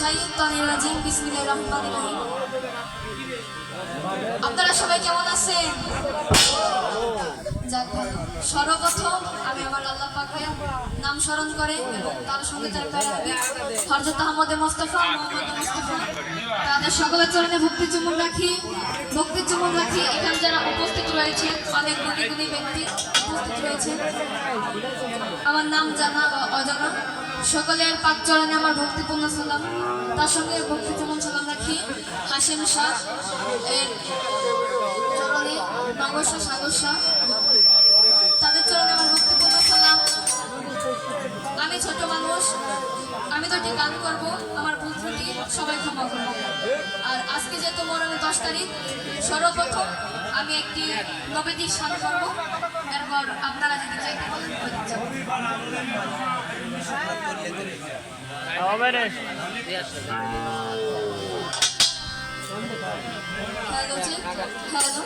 শাইতানির রাজিম বিসমিল্লাহির রহমানির রহিম। আপনারা সবাই কেমন আছেন? যাক ভালো। সর্বপ্রথম আমি আমার আল্লাহ পাকের নাম স্মরণ করে এবং তার সঙ্গে তার প্যারা হাবিব হযরত আহমদ মুস্তাফা মুহাম্মদ মুস্তাফা তাদের সকলের চরণে ভক্তির চুম্বন রাখি। এখানে যারা উপস্থিত রয়েছে অনেক গুণী গুণী ব্যক্তি উপস্থিত রয়েছে, আমার নাম জানা বা অজানা সকলের পাক চরণে আমার ভক্তিপূর্ণ সালাম। তার সঙ্গে ভক্তিপূর্ণ সালাম রাখি হাশিম শাহ এর চরণে, নগর শাহ, সাগর শাহ, তাদের চরণে আমার ভক্তিপূর্ণ সালাম। আমি ছোট মানুষ, আমি দুটি গান করব, আমার ভুল ত্রুটি সবাই ক্ষমা করব। আর আজকে যেহেতু মরণের 10 তারিখ, সর্বপ্রথম আমি একটি নবীদের শান করব, এরপর আপনারা যদি চাইতে বলেন হ্যালো।